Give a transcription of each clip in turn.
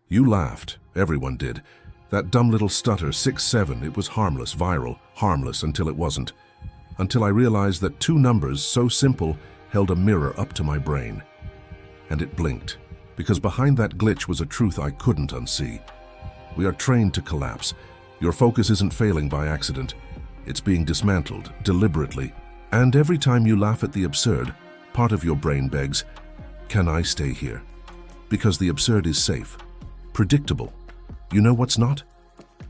You laughed. Everyone did. That dumb little stutter, 6-7, it was harmless, viral, harmless until it wasn't. Until I realized that two numbers so simple held a mirror up to my brain. And it blinked, because behind that glitch was a truth I couldn't unsee. We are trained to collapse. Your focus isn't failing by accident. It's being dismantled, deliberately. And every time you laugh at the absurd, part of your brain begs, can I stay here? Because the absurd is safe, predictable. You know what's not?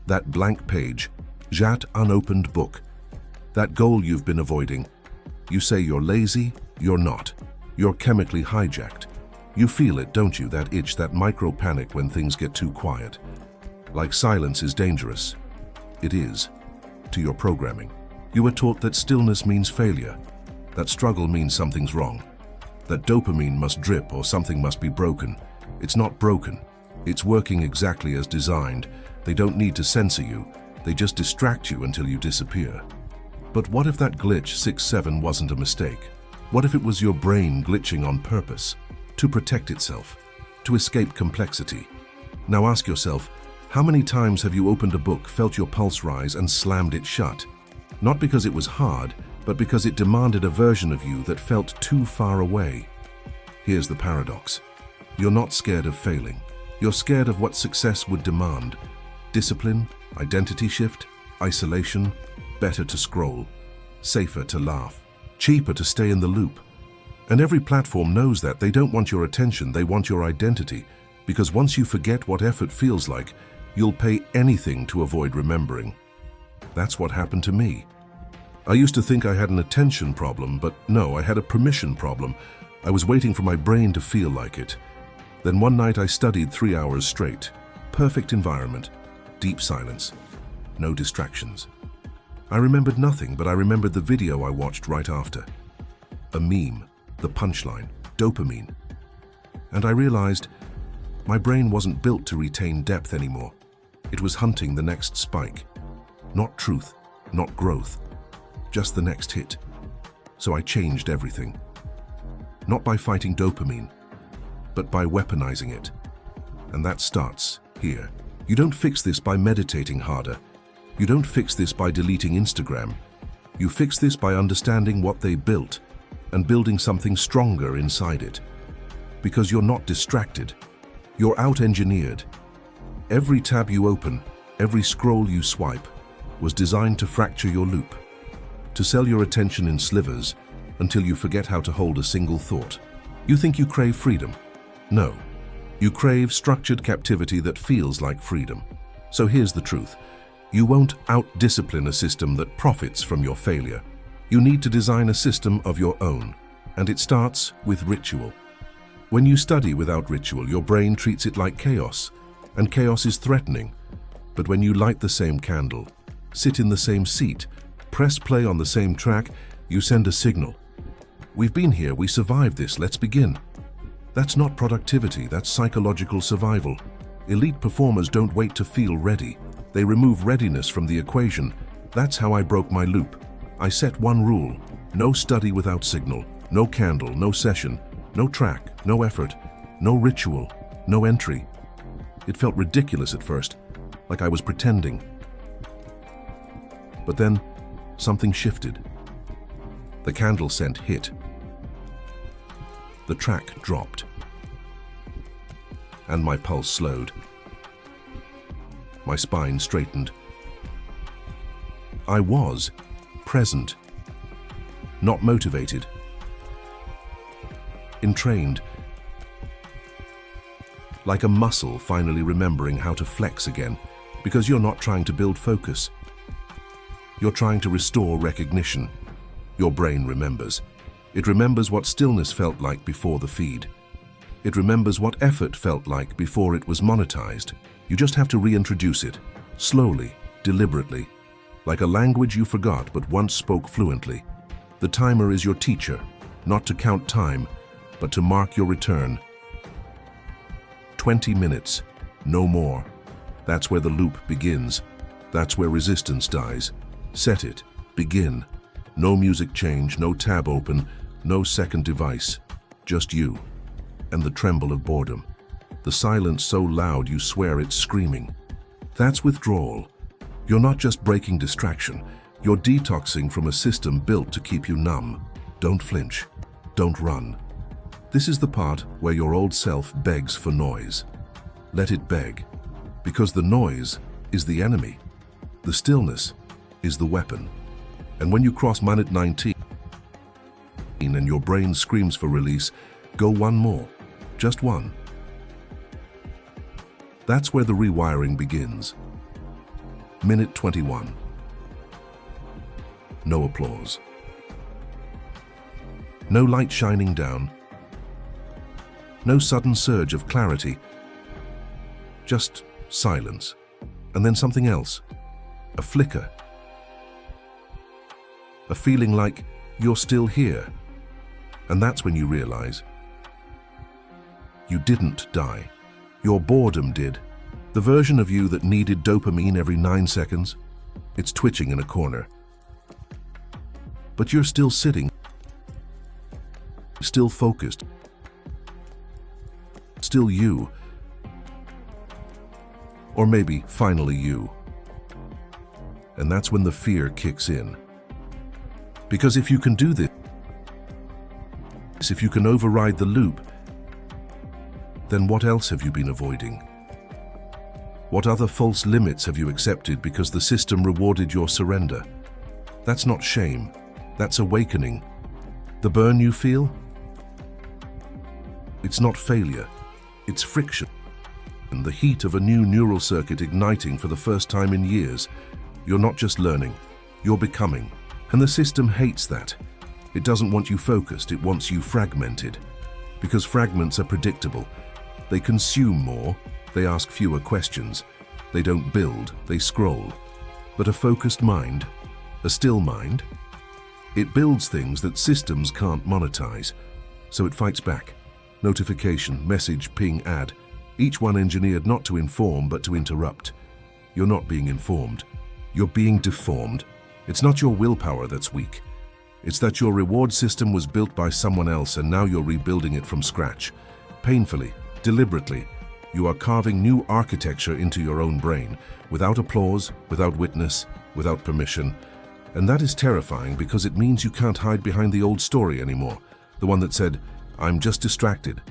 That blank page, that unopened book, that goal you've been avoiding. You say you're lazy, you're not. You're chemically hijacked. You feel it, don't you, that itch, that micro-panic when things get too quiet. Like silence is dangerous. It is, to your programming. You were taught that stillness means failure, that struggle means something's wrong, that dopamine must drip or something must be broken. It's not broken. It's working exactly as designed. They don't need to censor you. They just distract you until you disappear. But what if that glitch 6-7 wasn't a mistake? What if it was your brain glitching on purpose, to protect itself, to escape complexity? Now ask yourself, how many times have you opened a book, felt your pulse rise, and slammed it shut? Not because it was hard, but because it demanded a version of you that felt too far away. Here's the paradox. You're not scared of failing. You're scared of what success would demand. Discipline, identity shift, isolation, better to scroll, safer to laugh, cheaper to stay in the loop. And every platform knows that. They don't want your attention, they want your identity. Because once you forget what effort feels like, you'll pay anything to avoid remembering. That's what happened to me. I used to think I had an attention problem, but no, I had a permission problem. I was waiting for my brain to feel like it. Then one night I studied 3 hours straight. Perfect environment, deep silence, no distractions. I remembered nothing, but I remembered the video I watched right after. A meme, the punchline, dopamine. And I realized my brain wasn't built to retain depth anymore. It was hunting the next spike. Not truth, not growth, just the next hit. So I changed everything. Not by fighting dopamine, but by weaponizing it. And that starts here. You don't fix this by meditating harder. You don't fix this by deleting Instagram. You fix this by understanding what they built and building something stronger inside it. Because you're not distracted. You're out-engineered. Every tab you open, every scroll you swipe, was designed to fracture your loop, to sell your attention in slivers until you forget how to hold a single thought. You think you crave freedom? No. You crave structured captivity that feels like freedom. So here's the truth. You won't out-discipline a system that profits from your failure. You need to design a system of your own, and it starts with ritual. When you study without ritual, your brain treats it like chaos, and chaos is threatening. But when you light the same candle, sit in the same seat, press play on the same track, you send a signal. We've been here, we survived this, let's begin. That's not productivity, that's psychological survival. Elite performers don't wait to feel ready. They remove readiness from the equation. That's how I broke my loop. I set one rule: no study without signal, no candle, no session, no track, no effort, no ritual, no entry. It felt ridiculous at first, like I was pretending. But then, something shifted. The candle scent hit. The track dropped. And my pulse slowed. My spine straightened. I was present, not motivated, entrained, like a muscle finally remembering how to flex again, because you're not trying to build focus. You're trying to restore recognition. Your brain remembers. It remembers what stillness felt like before the feed. It remembers what effort felt like before it was monetized. You just have to reintroduce it, slowly, deliberately, like a language you forgot but once spoke fluently. The timer is your teacher, not to count time, but to mark your return. 20 minutes, no more. That's where the loop begins. That's where resistance dies. Set it, begin. No music change, no tab open, no second device. Just you and the tremble of boredom. the silence so loud you swear it's screaming. That's withdrawal. You're not just breaking distraction, you're detoxing from a system built to keep you numb. Don't flinch. Don't run. This is the part where your old self begs for noise. Let it beg, because the noise is the enemy. The stillness is the weapon. And when you cross minute 19 and your brain screams for release, go one more, just one. That's where the rewiring begins. Minute 21. No applause. No light shining down. No sudden surge of clarity. Just silence. And then something else. A flicker. A feeling like you're still here. And that's when you realize you didn't die. Your boredom did. The version of you that needed dopamine every 9 seconds, it's twitching in a corner. But you're still sitting, still focused, still you. Or maybe finally you. And that's when the fear kicks in. Because if you can do this, if you can override the loop, then what else have you been avoiding? What other false limits have you accepted because the system rewarded your surrender? That's not shame, that's awakening. The burn you feel? It's not failure, it's friction. And the heat of a new neural circuit igniting for the first time in years. You're not just learning, you're becoming. And the system hates that. It doesn't want you focused, it wants you fragmented. Because fragments are predictable. They consume more, they ask fewer questions. They don't build, they scroll. But a focused mind, a still mind, it builds things that systems can't monetize. So it fights back. Notification, message, ping, ad. Each one engineered not to inform, but to interrupt. You're not being informed. You're being deformed. It's not your willpower that's weak. It's that your reward system was built by someone else and now you're rebuilding it from scratch. Painfully, deliberately, you are carving new architecture into your own brain, without applause, without witness, without permission. And that is terrifying because it means you can't hide behind the old story anymore. The one that said, I'm just distracted.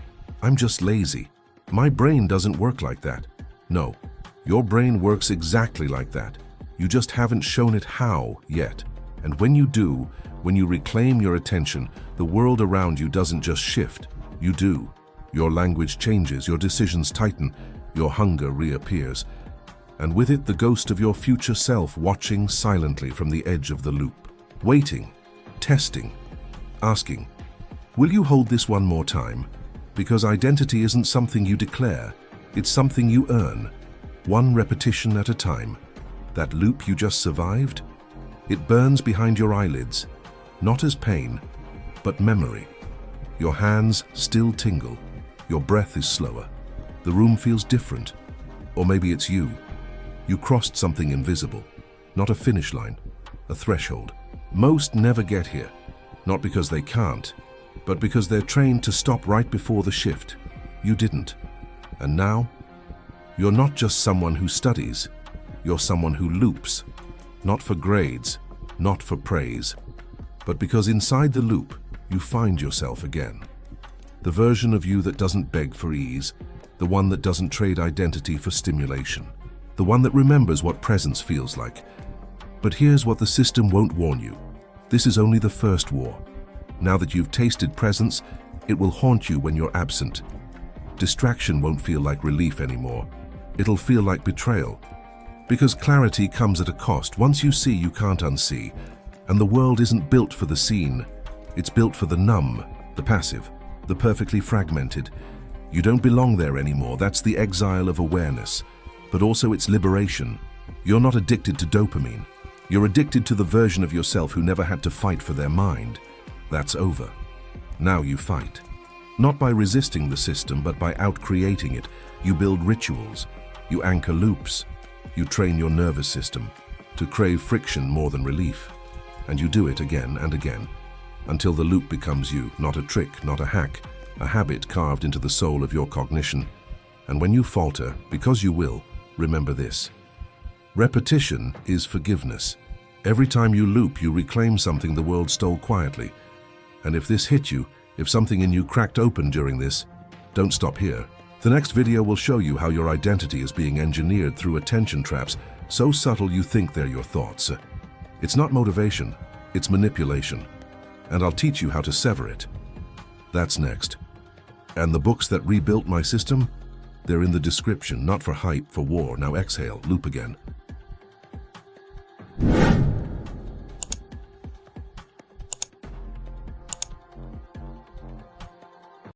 I'm just lazy. My brain doesn't work like that. No, your brain works exactly like that. You just haven't shown it how yet. And when you do, when you reclaim your attention, the world around you doesn't just shift. You do. Your language changes, your decisions tighten, your hunger reappears. And with it, the ghost of your future self watching silently from the edge of the loop. Waiting, testing, asking, will you hold this one more time? Because identity isn't something you declare, it's something you earn, one repetition at a time. That loop you just survived? It burns behind your eyelids, not as pain, but memory. Your hands still tingle, your breath is slower, the room feels different, or maybe it's you. You crossed something invisible, not a finish line, a threshold. Most never get here, not because they can't, but because they're trained to stop right before the shift. You didn't. And now, you're not just someone who studies, you're someone who loops, not for grades, not for praise, but because inside the loop, you find yourself again. The version of you that doesn't beg for ease, the one that doesn't trade identity for stimulation, the one that remembers what presence feels like. But here's what the system won't warn you. This is only the first war. Now that you've tasted presence, it will haunt you when you're absent. Distraction won't feel like relief anymore. It'll feel like betrayal. Because clarity comes at a cost. Once you see, you can't unsee. And the world isn't built for the seen. It's built for the numb, the passive, the perfectly fragmented. You don't belong there anymore. That's the exile of awareness. But also its liberation. You're not addicted to dopamine. You're addicted to the version of yourself who never had to fight for their mind. That's over. Now you fight. Not by resisting the system, but by out-creating it. You build rituals. You anchor loops. You train your nervous system to crave friction more than relief. And you do it again and again, until the loop becomes you, not a trick, not a hack, a habit carved into the soul of your cognition. And when you falter, because you will, remember this. Repetition is forgiveness. Every time you loop, you reclaim something the world stole quietly. And if this hit you, if something in you cracked open during this, don't stop here. The next video will show you how your identity is being engineered through attention traps so subtle you think they're your thoughts. It's not motivation, it's manipulation. And I'll teach you how to sever it. That's next. And the books that rebuilt my system? They're in the description, not for hype, for war. Now exhale, loop again.